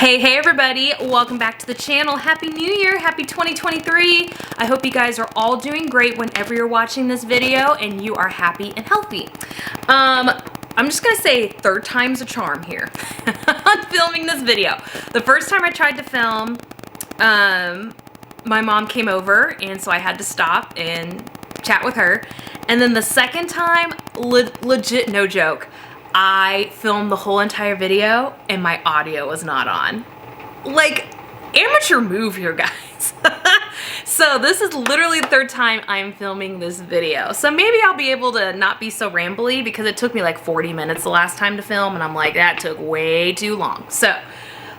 Hey everybody, welcome back to the channel. Happy New Year, happy 2023. I hope you guys are all doing great whenever you're watching this video and you are happy and healthy. I'm just gonna say third time's a charm here on filming this video. The first time I tried to film, my mom came over and so I had to stop and chat with her. And then the second time, legit no joke, I filmed the whole entire video and my audio was not on. Like, amateur move here, guys. So this is literally the third time I'm filming this video. So maybe I'll be able to not be so rambly because it took me like 40 minutes the last time to film and I'm like, that took way too long. So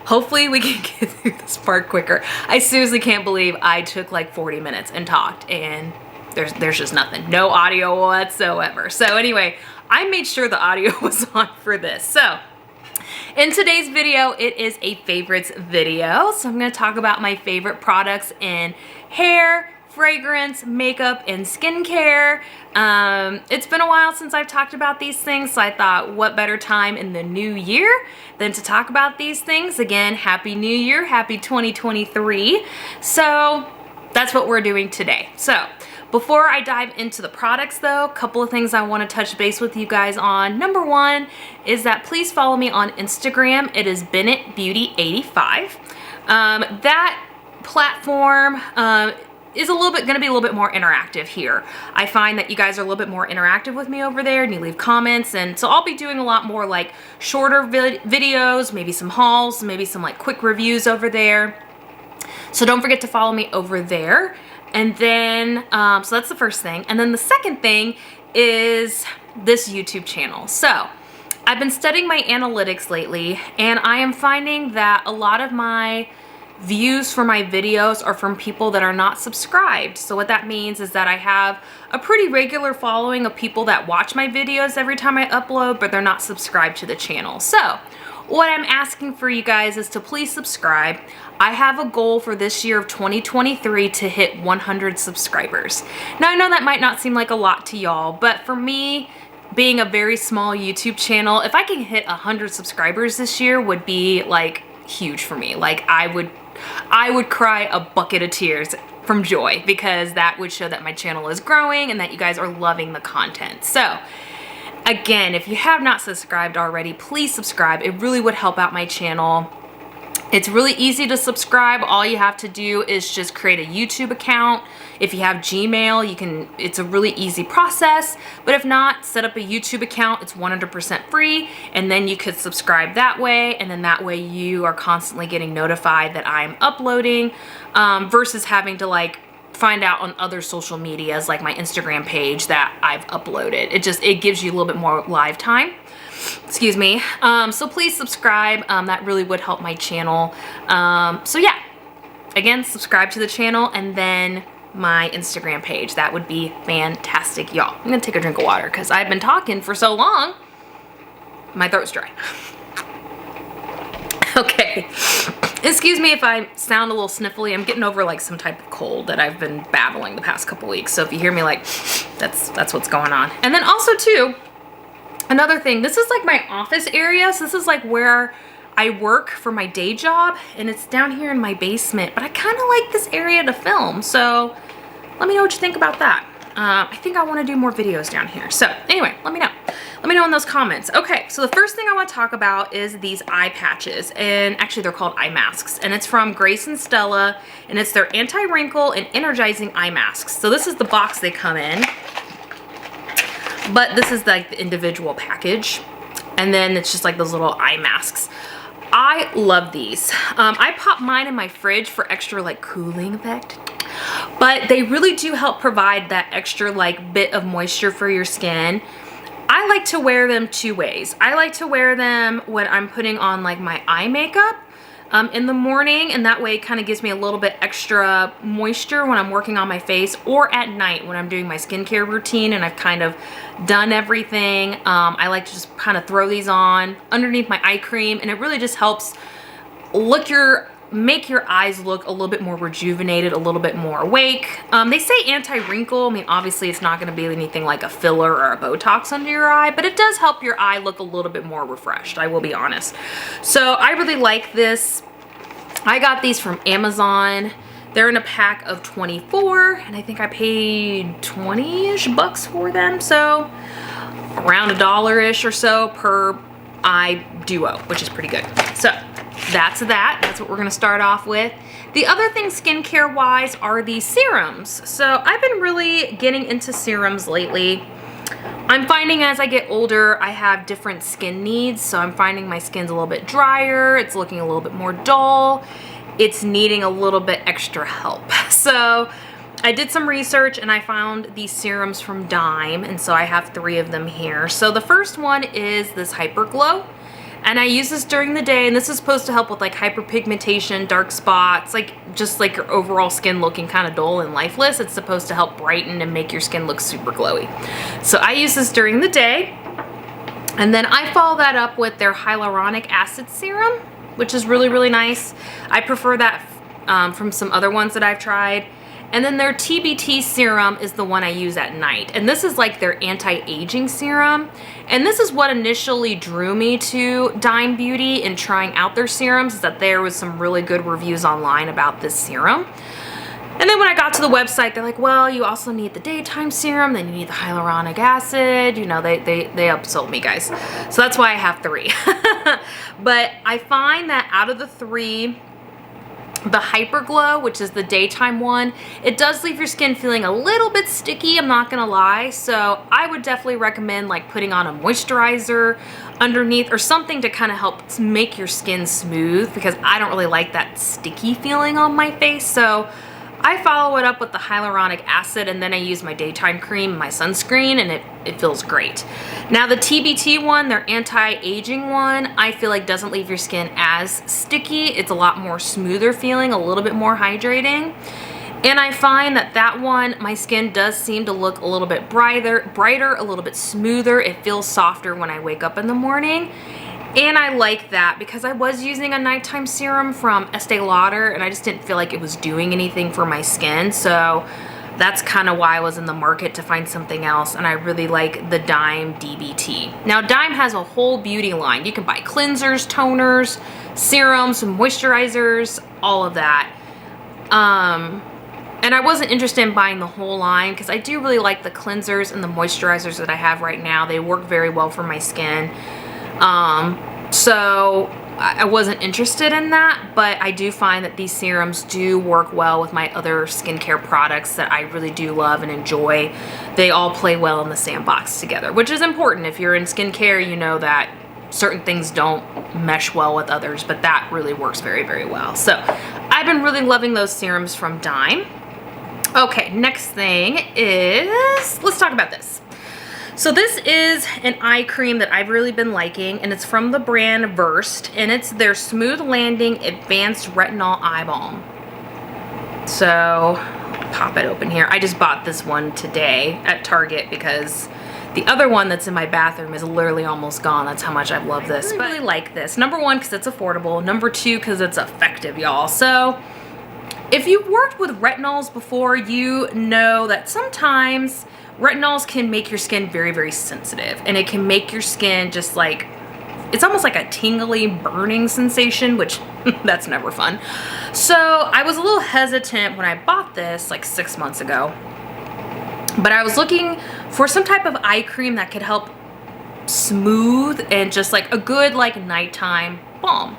hopefully we can get through this part quicker. I seriously can't believe I took like 40 minutes and talked and there's just nothing. No audio whatsoever. So anyway, I made sure the audio was on for this. So in today's video, it is a favorites video. So I'm gonna talk about my favorite products in hair, fragrance, makeup, and skincare. It's been a while since I've talked about these things, so I thought what better time in the new year than to talk about these things. Again, Happy New Year, Happy 2023. So that's what we're doing today. So before I dive into the products though, a couple of things I want to touch base with you guys on. Number one is that please follow me on Instagram. It is Bennett Beauty 85. That platform is gonna be a little bit more interactive here. I find that you guys are a little bit more interactive with me over there and you leave comments, and so I'll be doing a lot more like shorter videos, maybe some hauls, maybe some like quick reviews over there. So don't forget to follow me over there. And then, so that's the first thing. And then the second thing is this YouTube channel. So I've been studying my analytics lately and I am finding that a lot of my views for my videos are from people that are not subscribed. So what that means is that I have a pretty regular following of people that watch my videos every time I upload, but they're not subscribed to the channel. So what I'm asking for you guys is to please subscribe. I have a goal for this year of 2023 to hit 100 subscribers. Now I know that might not seem like a lot to y'all, but for me, being a very small YouTube channel, if I can hit 100 subscribers this year would be like huge for me. Like I would cry a bucket of tears from joy because that would show that my channel is growing and that you guys are loving the content. So again, if you have not subscribed already, please subscribe. It really would help out my channel. It's really easy to subscribe. All you have to do is just create a YouTube account. If you have Gmail, it's a really easy process. But if not, set up a YouTube account. It's 100% free. And then you could subscribe that way. And then that way you are constantly getting notified that I'm uploading versus having to like find out on other social medias like my Instagram page that I've uploaded. It gives you a little bit more live time. Excuse me. So please subscribe. That really would help my channel. So yeah, again, subscribe to the channel and then my Instagram page. That would be fantastic, y'all. I'm gonna take a drink of water because I've been talking for so long. My throat's dry. Okay. Excuse me if I sound a little sniffly. I'm getting over like some type of cold that I've been battling the past couple weeks. So if you hear me like, that's what's going on. And then also too, another thing, this is like my office area. So this is like where I work for my day job and it's down here in my basement, but I kind of like this area to film. So let me know what you think about that. I think I want to do more videos down here. So anyway, let me know. Let me know in those comments. Okay, so the first thing I want to talk about is these eye patches, and actually they're called eye masks, and it's from Grace and Stella, and it's their anti-wrinkle and energizing eye masks. So this is the box they come in, but this is like the individual package, and then it's just like those little eye masks. I love these. I pop mine in my fridge for extra like cooling effect, but they really do help provide that extra like bit of moisture for your skin. I like to wear them two ways. I like to wear them when I'm putting on like my eye makeup in the morning, and that way it kind of gives me a little bit extra moisture when I'm working on my face, or at night when I'm doing my skincare routine and I've kind of done everything. I like to just kind of throw these on underneath my eye cream, and it really just helps make your eyes look a little bit more rejuvenated, a little bit more awake. They say anti-wrinkle. I mean, obviously it's not going to be anything like a filler or a Botox under your eye, but it does help your eye look a little bit more refreshed, I will be honest. So I really like this. I got these from Amazon. They're in a pack of 24, and I think I paid 20-ish bucks for them. So around $1-ish or so per eye duo, which is pretty good. So that's that. That's what we're gonna start off with. The other thing skincare wise are these serums. So I've been really getting into serums lately. I'm finding as I get older, I have different skin needs. So I'm finding my skin's a little bit drier. It's looking a little bit more dull. It's needing a little bit extra help. So I did some research and I found these serums from Dime. And so I have 3 of them here. So the first one is this Hyper Glow. And I use this during the day, and this is supposed to help with like hyperpigmentation, dark spots, like just like your overall skin looking kind of dull and lifeless. It's supposed to help brighten and make your skin look super glowy. So I use this during the day. And then I follow that up with their hyaluronic acid serum, which is really, really nice. I prefer that from some other ones that I've tried. And then their TBT serum is the one I use at night. And this is like their anti-aging serum. And this is what initially drew me to Dime Beauty and trying out their serums, is that there was some really good reviews online about this serum. And then when I got to the website, they're like, well, you also need the daytime serum, then you need the hyaluronic acid. You know, they upsold me, guys. So that's why I have 3. But I find that out of the 3, the Hyper Glow, which is the daytime one, it does leave your skin feeling a little bit sticky, I'm not gonna lie. So I would definitely recommend like putting on a moisturizer underneath or something to kind of help make your skin smooth, because I don't really like that sticky feeling on my face. So I follow it up with the hyaluronic acid, and then I use my daytime cream, my sunscreen, and it feels great. Now the TBT one, their anti-aging one, I feel like doesn't leave your skin as sticky. It's a lot more smoother feeling, a little bit more hydrating. And I find that that one, my skin does seem to look a little bit brighter, a little bit smoother. It feels softer when I wake up in the morning. And I like that because I was using a nighttime serum from Estee Lauder and I just didn't feel like it was doing anything for my skin. So that's kind of why I was in the market to find something else. And I really like the Dime DBT. Now Dime has a whole beauty line. You can buy cleansers, toners, serums, moisturizers, all of that. And I wasn't interested in buying the whole line because I do really like the cleansers and the moisturizers that I have right now. They work very well for my skin. So I wasn't interested in that, but I do find that these serums do work well with my other skincare products that I really do love and enjoy. They all play well in the sandbox together, which is important. If you're in skincare, you know that certain things don't mesh well with others, but that really works very, very well. So I've been really loving those serums from Dime. Okay, next thing is, let's talk about this. So this is an eye cream that I've really been liking, and it's from the brand Versed, and it's their Smooth Landing Advanced Retinol Eye Balm. So, pop it open here. I just bought this one today at Target because the other one that's in my bathroom is literally almost gone. That's how much I love this. But I really like this. Number 1, because it's affordable. Number 2, because it's effective, y'all. So, if you've worked with retinols before, you know that sometimes retinols can make your skin very, very sensitive, and it can make your skin just like, it's almost like a tingly burning sensation, which that's never fun. So I was a little hesitant when I bought this like 6 months ago, but I was looking for some type of eye cream that could help smooth and just like a good like nighttime balm.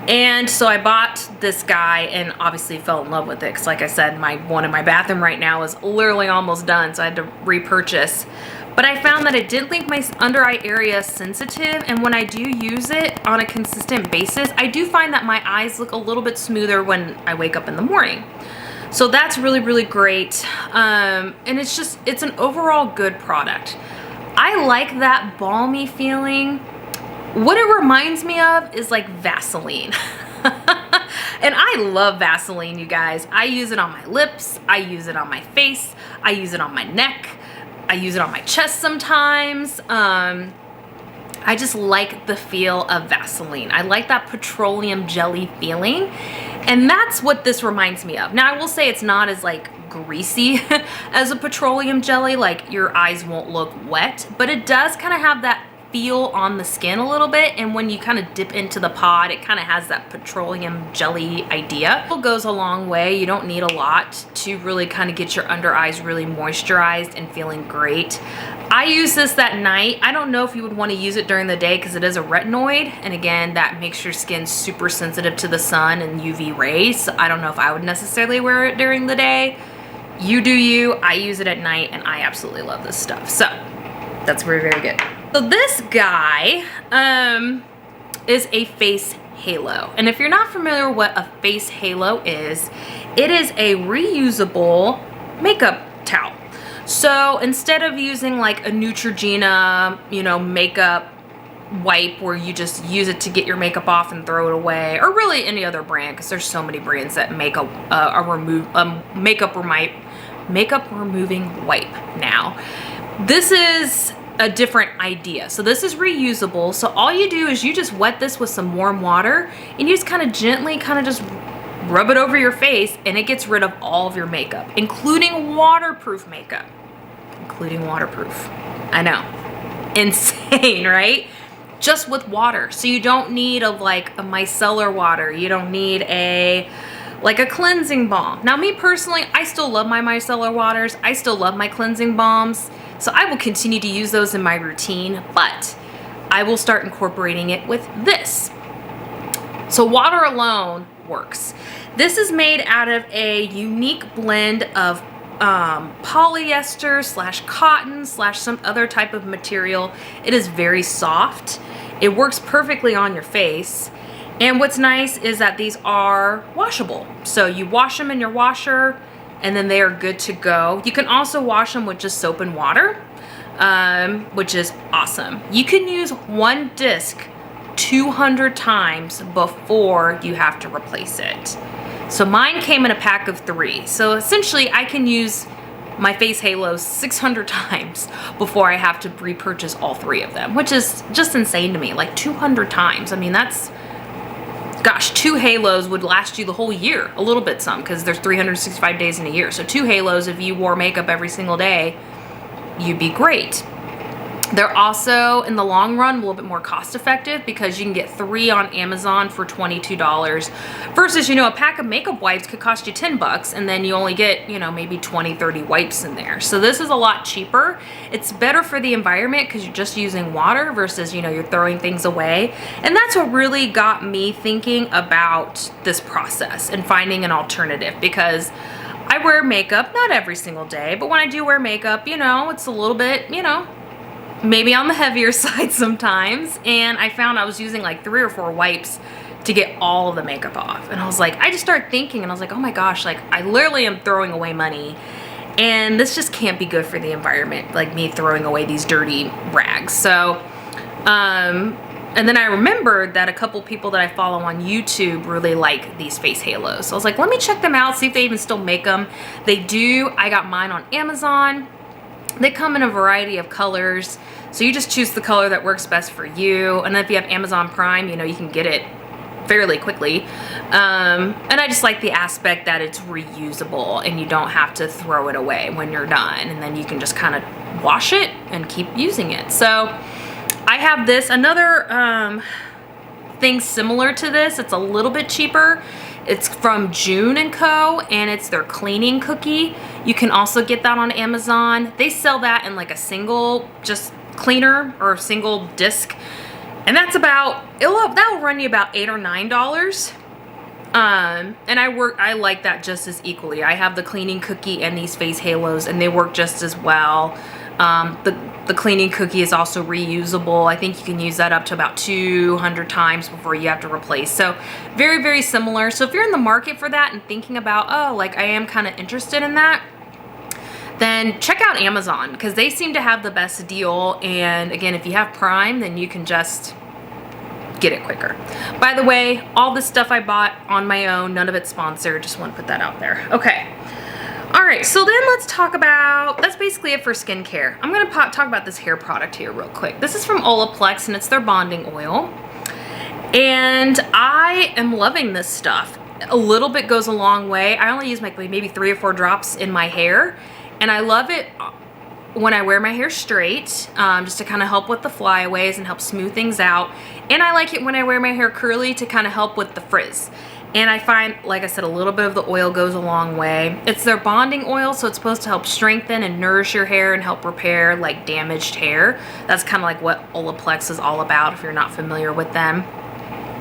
And so I bought this guy and obviously fell in love with it because like I said, my one in my bathroom right now is literally almost done, so I had to repurchase. But I found that it did leave my under eye area sensitive, and when I do use it on a consistent basis, I do find that my eyes look a little bit smoother when I wake up in the morning. So that's really, really great. And it's an overall good product. I like that balmy feeling. What it reminds me of is like Vaseline. And I love Vaseline, you guys. I use it on my lips, I use it on my face, I use it on my neck, I use it on my chest sometimes. I just like the feel of Vaseline. I like that petroleum jelly feeling, and that's what this reminds me of. Now I will say it's not as like greasy as a petroleum jelly, like your eyes won't look wet, but it does kind of have that feel on the skin a little bit, and when you kind of dip into the pod, it kind of has that petroleum jelly idea. It goes a long way. You don't need a lot to really kind of get your under eyes really moisturized and feeling great. I use this at night. I don't know if you would want to use it during the day because it is a retinoid, and again, that makes your skin super sensitive to the sun and UV rays. So I don't know if I would necessarily wear it during the day. You do you. I use it at night and I absolutely love this stuff. So that's very, very good. So this guy is a face halo. And if you're not familiar with what a face halo is, it is a reusable makeup towel. So instead of using like a Neutrogena, you know, makeup wipe where you just use it to get your makeup off and throw it away, or really any other brand, because there's so many brands that make a makeup removing wipe now. This is a different idea. So this is reusable. So all you do is you just wet this with some warm water and you just kind of gently just rub it over your face, and it gets rid of all of your makeup, including waterproof makeup. Including waterproof. I know. Insane, right? Just with water. So you don't need like a micellar water. You don't need like a cleansing balm. Now me personally, I still love my micellar waters. I still love my cleansing balms. So I will continue to use those in my routine, but I will start incorporating it with this. So water alone works. This is made out of a unique blend of polyester / cotton / some other type of material. It is very soft. It works perfectly on your face. And what's nice is that these are washable. So you wash them in your washer and then they are good to go. You can also wash them with just soap and water, which is awesome. You can use one disc 200 times before you have to replace it. So mine came in a pack of 3. So essentially I can use my face halos 600 times before I have to repurchase all 3 of them, which is just insane to me. Like 200 times. I mean, that's, gosh, 2 halos would last you the whole year. A little bit some, because there's 365 days in a year. So 2 halos, if you wore makeup every single day, you'd be great. They're also, in the long run, a little bit more cost effective because you can get 3 on Amazon for $22 versus, you know, a pack of makeup wipes could cost you 10 bucks and then you only get, you know, maybe 20, 30 wipes in there. So this is a lot cheaper. It's better for the environment because you're just using water versus, you know, you're throwing things away. And that's what really got me thinking about this process and finding an alternative, because I wear makeup, not every single day, but when I do wear makeup, you know, it's a little bit, you know, maybe on the heavier side sometimes, and I found I was using like 3 or 4 wipes to get all of the makeup off. And I was like, I just started thinking and I was like, oh my gosh, like I literally am throwing away money and this just can't be good for the environment, like me throwing away these dirty rags. So and then I remembered that a couple people that I follow on YouTube really like these face halos. So I was like, let me check them out, see if they even still make them. They do. I got mine on Amazon. They come in a variety of colors, so you just choose the color that works best for you. And then if you have Amazon Prime, you know, you can get it fairly quickly. And I just like the aspect that it's reusable and you don't have to throw it away when you're done. And then you can just kind of wash it and keep using it. So I have this, another thing similar to this. It's a little bit cheaper. It's from June & Co. and it's their cleaning cookie. You can also get that on Amazon. They sell that in like a single just cleaner or single disc. And that's about, that'll run you about $8 or $9. And I like that just as equally. I have the cleaning cookie and these face halos and they work just as well. The cleaning cookie is also reusable. I think you can use that up to about 200 times before you have to replace. So very, very similar. So if you're in the market for that and thinking about, oh, like I am kind of interested in that, then check out Amazon because they seem to have the best deal. And again, if you have Prime, then you can just get it quicker. By the way, all this stuff I bought on my own, none of it's sponsored. Just want to put that out there. Okay. All right, so then let's talk about, that's basically it for skincare. I'm gonna talk about this hair product here real quick. This is from Olaplex and it's their bonding oil. And I am loving this stuff. A little bit goes a long way. I only use like maybe 3 or 4 drops in my hair and I love it when I wear my hair straight, just to kind of help with the flyaways and help smooth things out. And I like it when I wear my hair curly to kind of help with the frizz. And I find, like I said, a little bit of the oil goes a long way. It's their bonding oil, so it's supposed to help strengthen and nourish your hair and help repair like damaged hair. That's kind of like what Olaplex is all about if you're not familiar with them.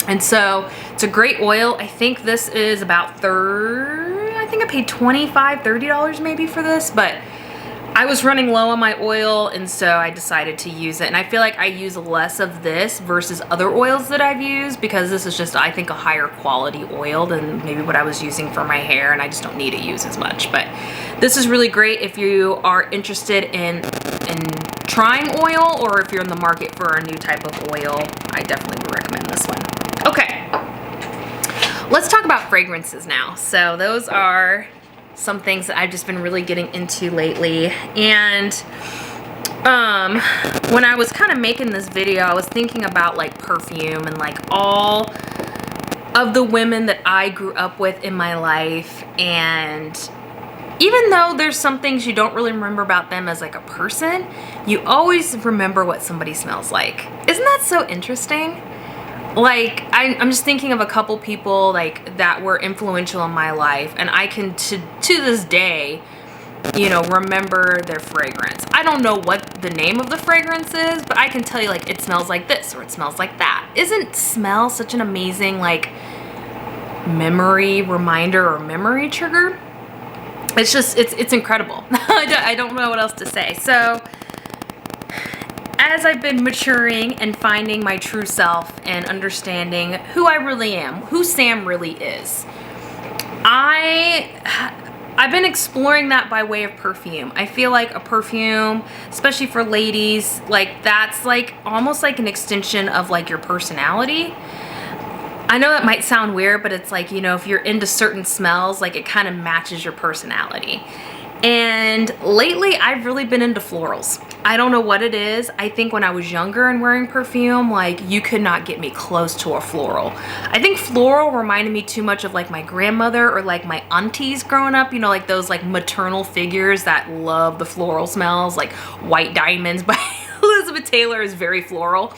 And so it's a great oil. I think this is about I think I paid $25, $30 maybe for this, but I was running low on my oil, and so I decided to use it. And I feel like I use less of this versus other oils that I've used, because this is just, I think, a higher quality oil than maybe what I was using for my hair, and I just don't need to use as much. But this is really great if you are interested in trying oil, or if you're in the market for a new type of oil. I definitely would recommend this one. Okay, let's talk about fragrances now. So those are some things that I've just been really getting into lately. And when I was kind of making this video, I was thinking about like perfume and like all of the women that I grew up with in my life. And even though there's some things you don't really remember about them as like a person, you always remember what somebody smells like. Isn't that so interesting? Like, I'm just thinking of a couple people like that were influential in my life, and I can to this day, you know, remember their fragrance. I don't know what the name of the fragrance is, but I can tell you like it smells like this or it smells like that. Isn't smell such an amazing like memory reminder or memory trigger? It's just, it's incredible. I don't know what else to say. So as I've been maturing and finding my true self and understanding who I really am, who Sam really is, I've been exploring that by way of perfume. I feel like a perfume, especially for ladies, like that's like almost like an extension of like your personality. I know that might sound weird, but it's like, you know, if you're into certain smells, like it kind of matches your personality. And lately I've really been into florals. I don't know what it is. I think when I was younger and wearing perfume, like you could not get me close to a floral. I think floral reminded me too much of like my grandmother or like my aunties growing up, you know, like those like maternal figures that love the floral smells, like White Diamonds by Elizabeth Taylor is very floral.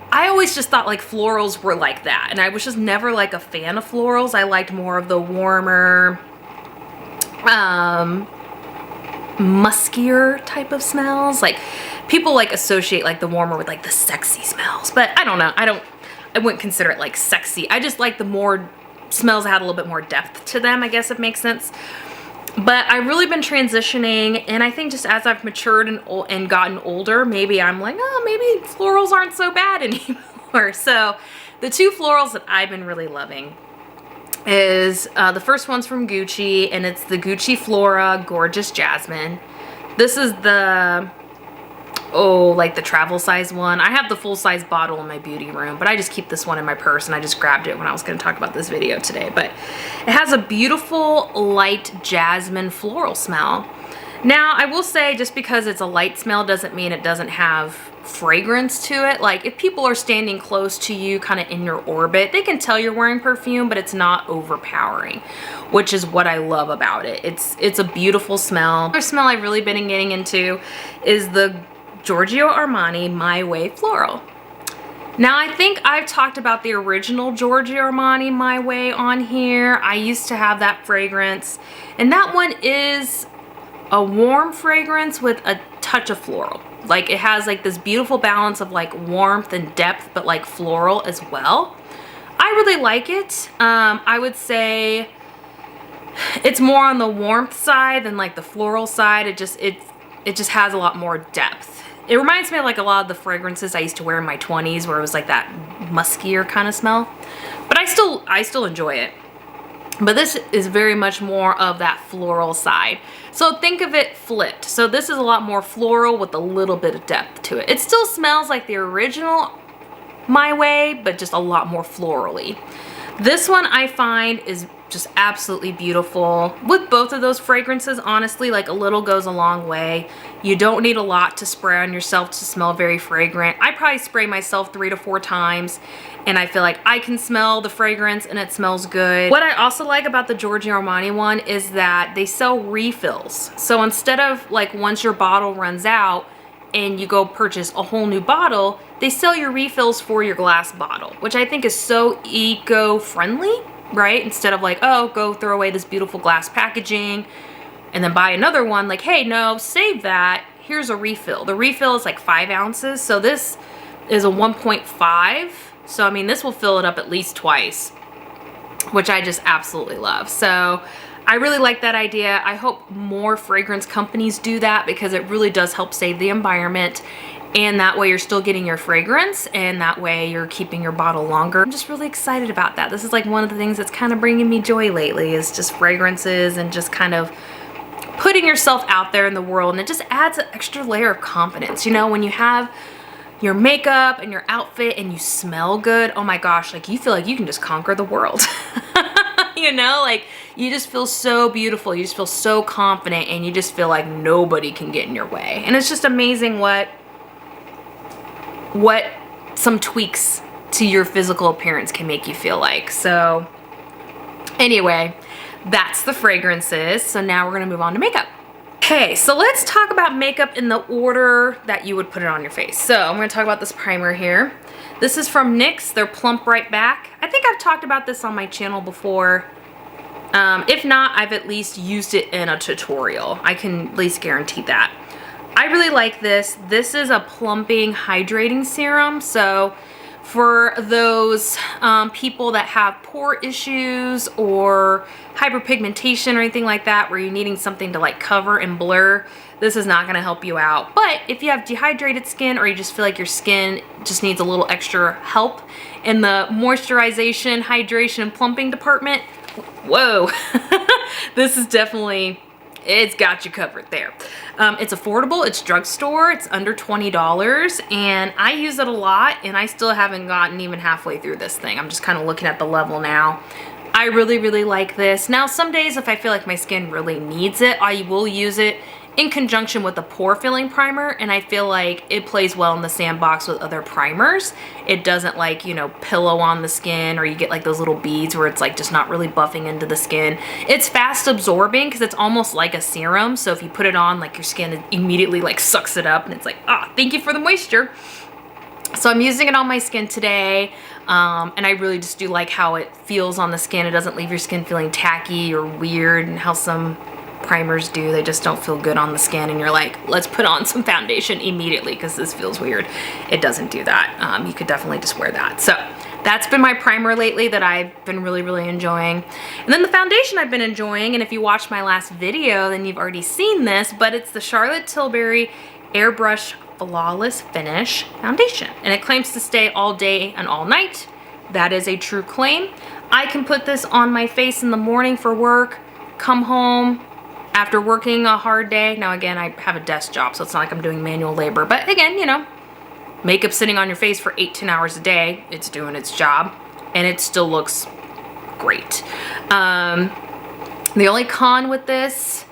I always just thought like florals were like that, and I was just never like a fan of florals. I liked more of the warmer, muskier type of smells. Like people like associate like the warmer with like the sexy smells, but I don't know. I wouldn't consider it like sexy. I just like the more smells that had a little bit more depth to them, I guess it makes sense. But I've really been transitioning, and I think just as I've matured and gotten older, maybe I'm like, oh, maybe florals aren't so bad anymore. So the two florals that I've been really loving is the first one's from Gucci, and it's the Gucci Flora Gorgeous Jasmine. This is the, like the travel size one. I have the full size bottle in my beauty room, but I just keep this one in my purse, and I just grabbed it when I was going to talk about this video today. But it has a beautiful light jasmine floral smell. Now I will say, just because it's a light smell doesn't mean it doesn't have fragrance to it. Like if people are standing close to you kind of in your orbit, they can tell you're wearing perfume, but it's not overpowering, which is what I love about it. It's a beautiful smell. Another smell I've really been getting into is the Giorgio Armani My Way Floral. Now I think I've talked about the original Giorgio Armani My Way on here. I used to have that fragrance, and that one is a warm fragrance with a touch of floral. Like it has like this beautiful balance of like warmth and depth, but like floral as well. I really like it. I would say it's more on the warmth side than like the floral side. It just has a lot more depth. It reminds me of like a lot of the fragrances I used to wear in my 20s, where it was like that muskier kind of smell. But I still enjoy it. But this is very much more of that floral side. So think of it flipped. So this is a lot more floral with a little bit of depth to it. It still smells like the original My Way, but just a lot more florally. This one I find is just absolutely beautiful. With both of those fragrances, honestly, like a little goes a long way. You don't need a lot to spray on yourself to smell very fragrant. I probably spray myself 3 to 4 times and I feel like I can smell the fragrance and it smells good. What I also like about the Giorgio Armani one is that they sell refills. So instead of like once your bottle runs out and you go purchase a whole new bottle, they sell your refills for your glass bottle, which I think is so eco-friendly, right? Instead of like, oh, go throw away this beautiful glass packaging and then buy another one, like, hey, no, save that. Here's a refill. The refill is like 5 ounces. So this is a 1.5. So, I mean, this will fill it up at least twice, which I just absolutely love. So I really like that idea. I hope more fragrance companies do that because it really does help save the environment. And that way you're still getting your fragrance and that way you're keeping your bottle longer. I'm just really excited about that. This is like one of the things that's kind of bringing me joy lately is just fragrances and just kind of putting yourself out there in the world. And it just adds an extra layer of confidence. You know, when you have your makeup and your outfit and you smell good, oh my gosh, like you feel like you can just conquer the world. You know, like you just feel so beautiful. You just feel so confident and you just feel like nobody can get in your way. And it's just amazing what some tweaks to your physical appearance can make you feel like. So anyway, that's the fragrances. So now we're gonna move on to makeup. Okay, so let's talk about makeup in the order that you would put it on your face. So I'm gonna talk about this primer here. This is from NYX, their Plump Right Back. I think I've talked about this on my channel before. If not, I've at least used it in a tutorial. I can at least guarantee that. I really like this. This is a plumping hydrating serum. So for those people that have pore issues or hyperpigmentation or anything like that where you're needing something to like cover and blur, this is not gonna help you out. But if you have dehydrated skin or you just feel like your skin just needs a little extra help in the moisturization, hydration, and plumping department, whoa, this is definitely, it's got you covered there. It's affordable, it's drugstore, it's under $20, and I use it a lot, and I still haven't gotten even halfway through this thing. I'm just kind of looking at the level now. I really, really like this. Now, some days if I feel like my skin really needs it, I will use it in conjunction with the pore filling primer, and I feel like it plays well in the sandbox with other primers. It doesn't like, you know, pillow on the skin or you get like those little beads where it's like just not really buffing into the skin. It's fast absorbing because it's almost like a serum. So if you put it on, like your skin immediately like sucks it up and it's like, ah, thank you for the moisture. So I'm using it on my skin today. And I really just do like how it feels on the skin. It doesn't leave your skin feeling tacky or weird and how some primers do. They just don't feel good on the skin and you're like, let's put on some foundation immediately because this feels weird. It doesn't do that. You could definitely just wear that. So that's been my primer lately that I've been really, really enjoying. And then the foundation I've been enjoying, and if you watched my last video, then you've already seen this, but it's the Charlotte Tilbury Airbrush Flawless Finish Foundation. And it claims to stay all day and all night. That is a true claim. I can put this on my face in the morning for work, come home, after working a hard day. Now again, I have a desk job, so it's not like I'm doing manual labor, but again, you know, makeup sitting on your face for 8-10 hours a day, it's doing its job, and it still looks great. The only con with this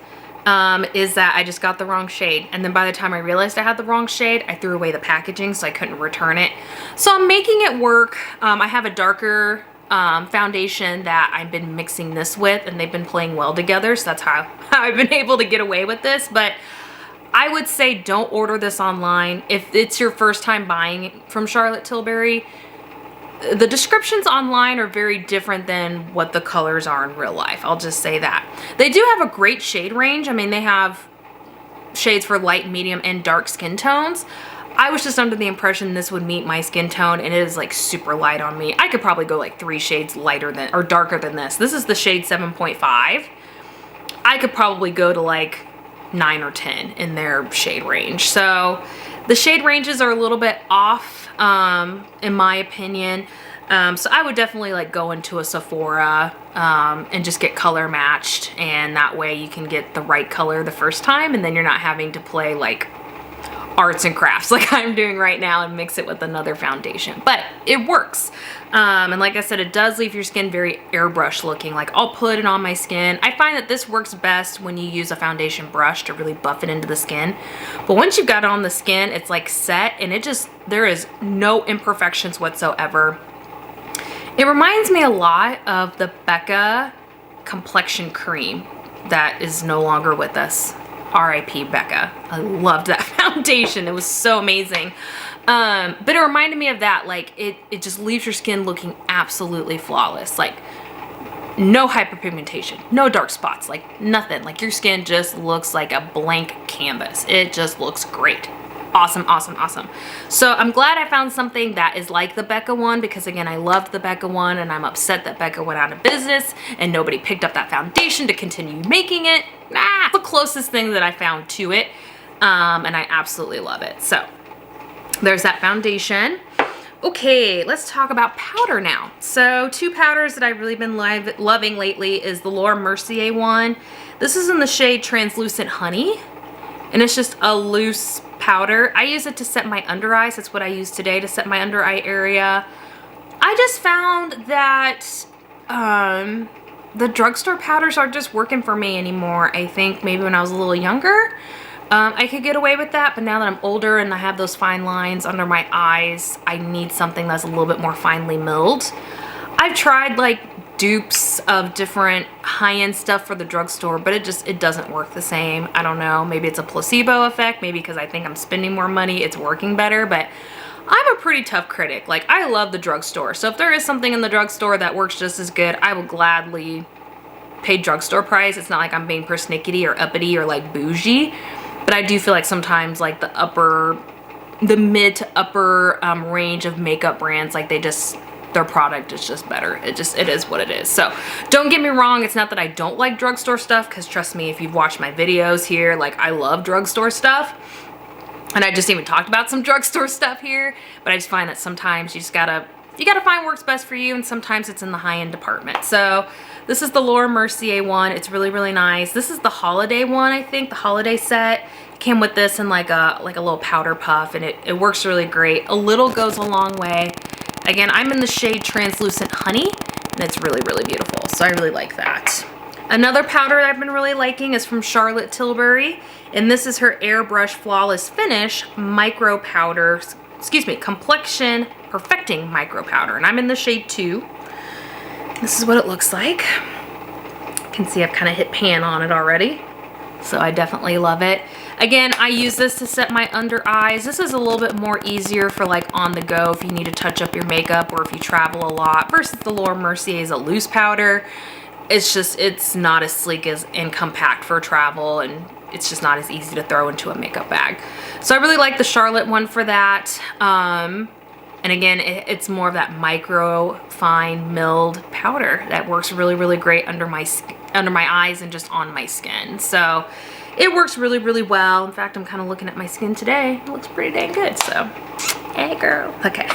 is that I just got the wrong shade, and then by the time I realized I had the wrong shade, I threw away the packaging, so I couldn't return it. So I'm making it work. I have a darker foundation that I've been mixing this with, and they've been playing well together, so that's how I've been able to get away with this. But I would say don't order this online. If it's your first time buying from Charlotte Tilbury, the descriptions online are very different than what the colors are in real life. I'll just say that. They do have a great shade range. I mean, they have shades for light, medium, and dark skin tones. I was just under the impression this would meet my skin tone, and it is like super light on me. I could probably go like 3 shades lighter than, or darker than this. This is the shade 7.5. I could probably go to like 9 or 10 in their shade range. So the shade ranges are a little bit off, in my opinion. So I would definitely like go into a Sephora and just get color matched, and that way you can get the right color the first time, and then you're not having to play like arts and crafts like I'm doing right now and mix it with another foundation, but it works. And like I said, it does leave your skin very airbrush looking. Like I'll put it on my skin. I find that this works best when you use a foundation brush to really buff it into the skin. But once you've got it on the skin, it's like set, and there is no imperfections whatsoever. It reminds me a lot of the Becca complexion cream that is no longer with us. R.I.P. Becca. I loved that foundation. It was so amazing. But it reminded me of that. Like it just leaves your skin looking absolutely flawless. Like no hyperpigmentation, no dark spots, like nothing. Like your skin just looks like a blank canvas. It just looks great. Awesome, awesome, awesome. So I'm glad I found something that is like the Becca one, because again, I loved the Becca one and I'm upset that Becca went out of business and nobody picked up that foundation to continue making it. The closest thing that I found to it, and I absolutely love it. So there's that foundation. Okay, let's talk about powder now. So two powders that I've really been loving lately is the Laura Mercier one. This is in the shade Translucent Honey, and it's just a loose powder. I use it to set my under eyes. That's what I use today to set my under eye area. I just found that the drugstore powders aren't just working for me anymore. I think maybe when I was a little younger, I could get away with that, but now that I'm older and I have those fine lines under my eyes, I need something that's a little bit more finely milled. I've tried like dupes of different high-end stuff for the drugstore, but it doesn't work the same. I don't know, maybe it's a placebo effect, maybe because I think I'm spending more money, it's working better, but I'm a pretty tough critic. Like I love the drugstore, so if there is something in the drugstore that works just as good, I will gladly pay drugstore price. It's not like I'm being persnickety or uppity or like bougie, but I do feel like sometimes like the mid to upper range of makeup brands, like their product is just better. It is what it is. So don't get me wrong, it's not that I don't like drugstore stuff, because trust me, if you've watched my videos here, like I love drugstore stuff. And I just even talked about some drugstore stuff here, but I just find that sometimes you gotta find what works best for you, and sometimes it's in the high-end department. So this is the Laura Mercier one. It's really, really nice. This is the holiday one, I think, the holiday set. It came with this and like a little powder puff, and it works really great. A little goes a long way. Again, I'm in the shade Translucent Honey, and it's really, really beautiful. So I really like that. Another powder that I've been really liking is from Charlotte Tilbury, and this is her Airbrush Flawless Finish Micro Powder, Complexion Perfecting Micro Powder, and I'm in the shade 2. This is what it looks like. You can see I've kind of hit pan on it already, so I definitely love it. Again, I use this to set my under eyes. This is a little bit more easier for like on the go if you need to touch up your makeup or if you travel a lot, versus the Laura Mercier is a loose powder. It's not as sleek and compact for travel, and it's just not as easy to throw into a makeup bag. So I really like the Charlotte one for that. And again, it's more of that micro fine milled powder that works really, really great under my eyes and just on my skin. So it works really, really well. In fact, I'm kind of looking at my skin today. It looks pretty dang good, so hey girl. Okay.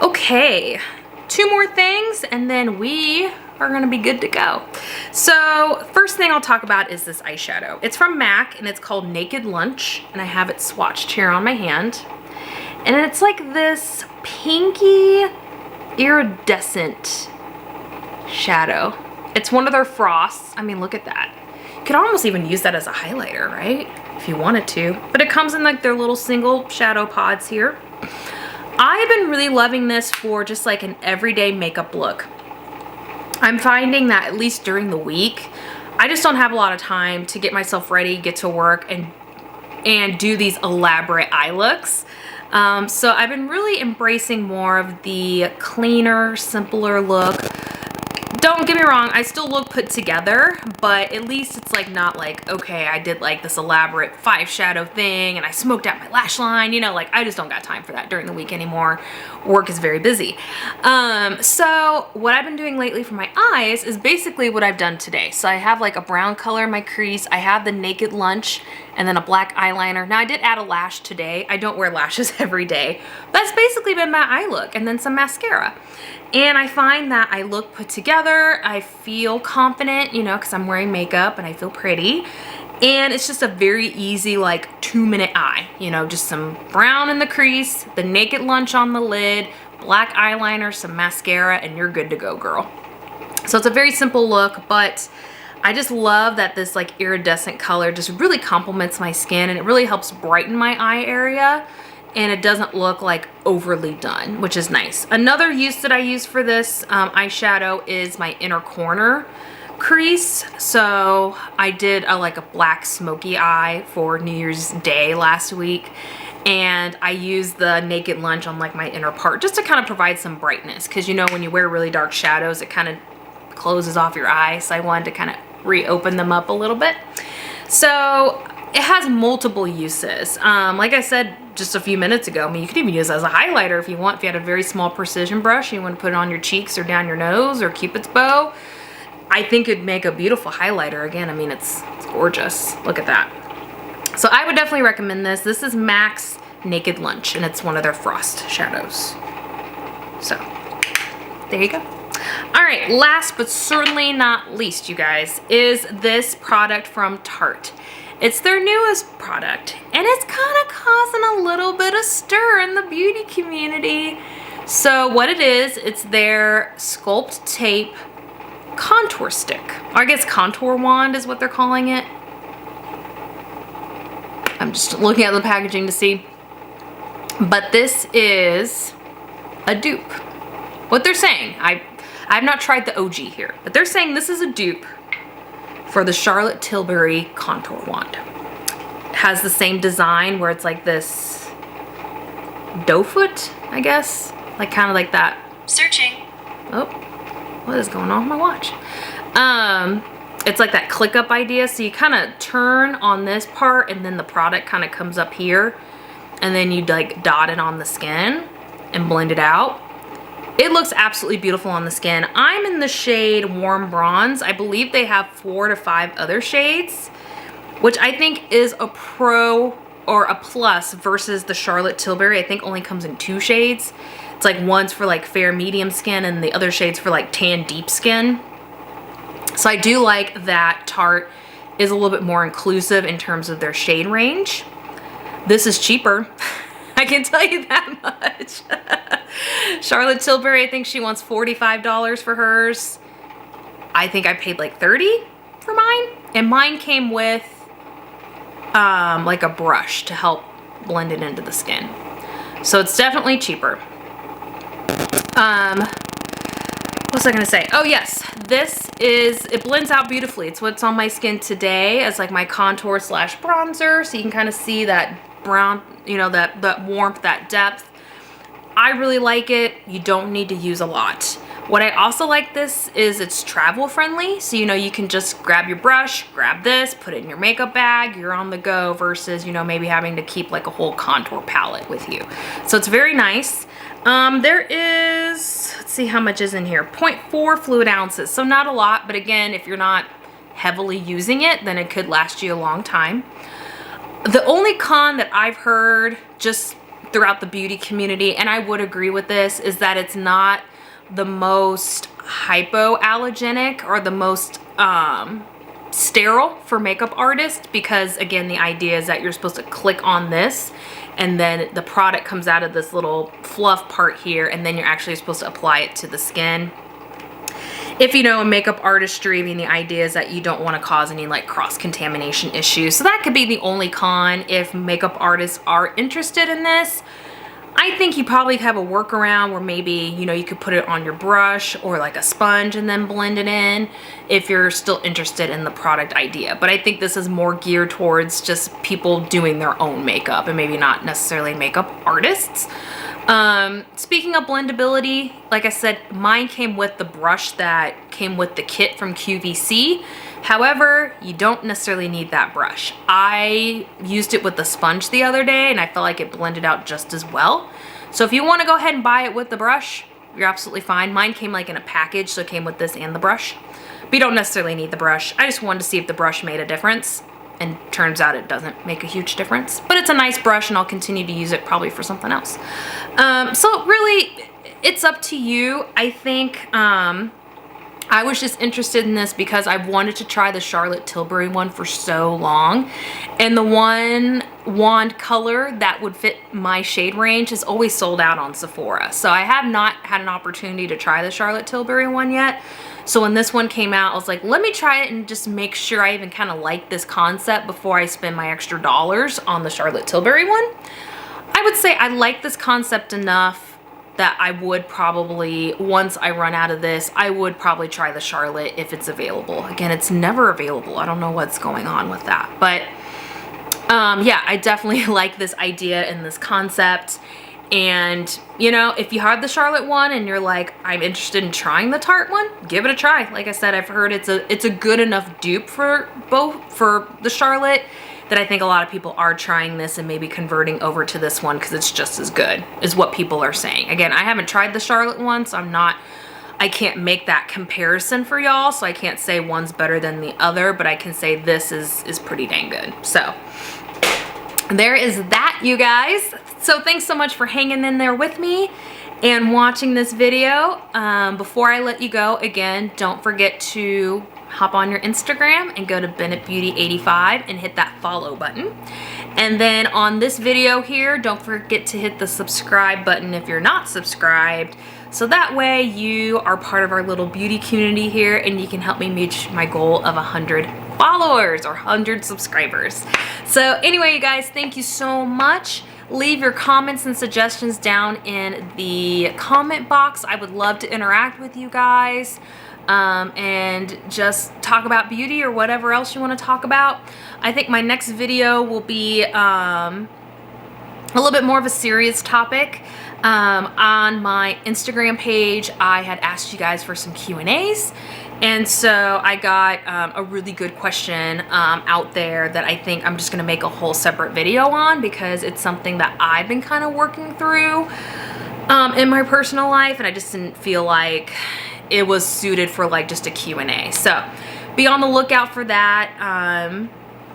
Okay, 2 more things and then we are gonna be good to go. So first thing I'll talk about is this eyeshadow. It's from MAC and it's called Naked Lunch, and I have it swatched here on my hand. And it's like this pinky iridescent shadow. It's one of their frosts. I mean, look at that. You could almost even use that as a highlighter, right? If you wanted to. But it comes in like their little single shadow pods here. I've been really loving this for just like an everyday makeup look. I'm finding that at least during the week, I just don't have a lot of time to get myself ready, get to work, and do these elaborate eye looks. So I've been really embracing more of the cleaner, simpler look. Don't get me wrong, I still look put together, but at least it's like not like, okay, I did like this elaborate 5 shadow thing and I smoked out my lash line, you know, like I just don't got time for that during the week anymore. Work is very busy. So what I've been doing lately for my eyes is basically what I've done today. So I have like a brown color in my crease, I have the Naked Lunch, and then a black eyeliner. Now I did add a lash today. I don't wear lashes every day. That's basically been my eye look, and then some mascara. And I find that I look put together, I feel confident, you know, because I'm wearing makeup and I feel pretty. And it's just a very easy like 2-minute eye, you know, just some brown in the crease, the Naked Lunch on the lid, black eyeliner, some mascara, and you're good to go, girl. So it's a very simple look, but I just love that this like iridescent color just really complements my skin, and it really helps brighten my eye area, and it doesn't look like overly done, which is nice. Another use that I use for this eyeshadow is my inner corner crease. So I did like a black smoky eye for New Year's Day last week, and I used the Naked Lunch on like my inner part just to kind of provide some brightness, because you know when you wear really dark shadows it kind of closes off your eyes, so I wanted to kind of reopen them up a little bit. So it has multiple uses. Like I said just a few minutes ago, I mean, you could even use it as a highlighter if you want. If you had a very small precision brush, you want to put it on your cheeks or down your nose or Cupid's bow, I think it'd make a beautiful highlighter. Again, I mean, it's gorgeous. Look at that. So I would definitely recommend this. This is MAC's Naked Lunch, and it's one of their frost shadows. So there you go. All right, last but certainly not least, you guys, is this product from Tarte. It's their newest product, and it's kind of causing a little bit of stir in the beauty community. So what it is, it's their Sculpt Tape contour stick, or I guess contour wand is what they're calling it. I'm just looking at the packaging to see, but this is a dupe. What they're saying, I've not tried the OG here, but they're saying this is a dupe for the Charlotte Tilbury contour wand. It has the same design where it's like this doe foot, I guess, like kind of like that. Searching. Oh. What is going on with my watch? It's like that click up idea. So you kind of turn on this part and then the product kind of comes up here, and then you like dot it on the skin and blend it out. It looks absolutely beautiful on the skin. I'm in the shade Warm Bronze. I believe they have 4 to 5 other shades, which I think is a pro or a plus versus the Charlotte Tilbury. I think only comes in 2 shades. It's like one's for like fair medium skin and the other shade's for like tan deep skin. So I do like that Tarte is a little bit more inclusive in terms of their shade range. This is cheaper. I can tell you that much. Charlotte Tilbury, I think she wants $45 for hers. I think I paid like $30 for mine. And mine came with like a brush to help blend it into the skin. So it's definitely cheaper. What was I gonna say? Oh yes, it blends out beautifully. It's what's on my skin today as like my contour slash bronzer, so you can kind of see that brown, you know, that warmth, that depth. I really like it. You don't need to use a lot. What I also like this is it's travel friendly, so you know you can just grab your brush, grab this, put it in your makeup bag, you're on the go, versus you know maybe having to keep like a whole contour palette with you. So it's very nice. There is, let's see how much is in here, 0.4 fluid ounces, so not a lot, but again, if you're not heavily using it, then it could last you a long time. The only con that I've heard just throughout the beauty community, and I would agree with this, is that it's not the most hypoallergenic or the most sterile for makeup artists, because again, the idea is that you're supposed to click on this and then the product comes out of this little fluff part here, and then you're actually supposed to apply it to the skin. If you know makeup artistry, I mean, the idea is that you don't want to cause any like cross-contamination issues. So that could be the only con if makeup artists are interested in this. I think you probably have a workaround where maybe, you know, you could put it on your brush or like a sponge and then blend it in if you're still interested in the product idea. But I think this is more geared towards just people doing their own makeup and maybe not necessarily makeup artists. Speaking of blendability, like I said, mine came with the brush that came with the kit from QVC. However, you don't necessarily need that brush. I used it with the sponge the other day and I felt like it blended out just as well. So if you want to go ahead and buy it with the brush, you're absolutely fine. Mine came like in a package, so it came with this and the brush. But you don't necessarily need the brush. I just wanted to see if the brush made a difference, and turns out it doesn't make a huge difference. But it's a nice brush and I'll continue to use it probably for something else. So really, it's up to you. I think I was just interested in this because I've wanted to try the Charlotte Tilbury one for so long, and the one wand color that would fit my shade range is always sold out on Sephora. So I have not had an opportunity to try the Charlotte Tilbury one yet. So when this one came out, I was like, let me try it and just make sure I even kind of like this concept before I spend my extra dollars on the Charlotte Tilbury one. I would say I like this concept enough that I would probably, once I run out of this, I would probably try the Charlotte if it's available. Again, it's never available. I don't know what's going on with that. But yeah, I definitely like this idea and this concept. And, you know, if you have the Charlotte one and you're like, I'm interested in trying the Tarte one, give it a try. Like I said, I've heard it's a good enough dupe for the Charlotte that I think a lot of people are trying this and maybe converting over to this one because it's just as good, is what people are saying. Again, I haven't tried the Charlotte one, so I can't make that comparison for y'all, so I can't say one's better than the other, but I can say this is pretty dang good. So there is that, you guys. So thanks so much for hanging in there with me and watching this video. Before I let you go, again, don't forget to hop on your Instagram and go to Bennett Beauty 85 and hit that follow button. And then on this video here, don't forget to hit the subscribe button if you're not subscribed. So that way you are part of our little beauty community here and you can help me reach my goal of 100 followers or 100 subscribers. So anyway, you guys, thank you so much. Leave your comments and suggestions down in the comment box. I would love to interact with you guys. And just talk about beauty or whatever else you want to talk about. I think my next video will be a little bit more of a serious topic. On my Instagram page, I had asked you guys for some Q&As, and so I got a really good question out there that I think I'm just going to make a whole separate video on because it's something that I've been kind of working through in my personal life, and I just didn't feel like it was suited for like just a Q&A. So be on the lookout for that.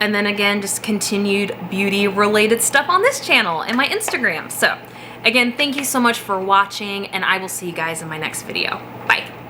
And then again, just continued beauty related stuff on this channel and my Instagram. So again, thank you so much for watching, and I will see you guys in my next video. Bye.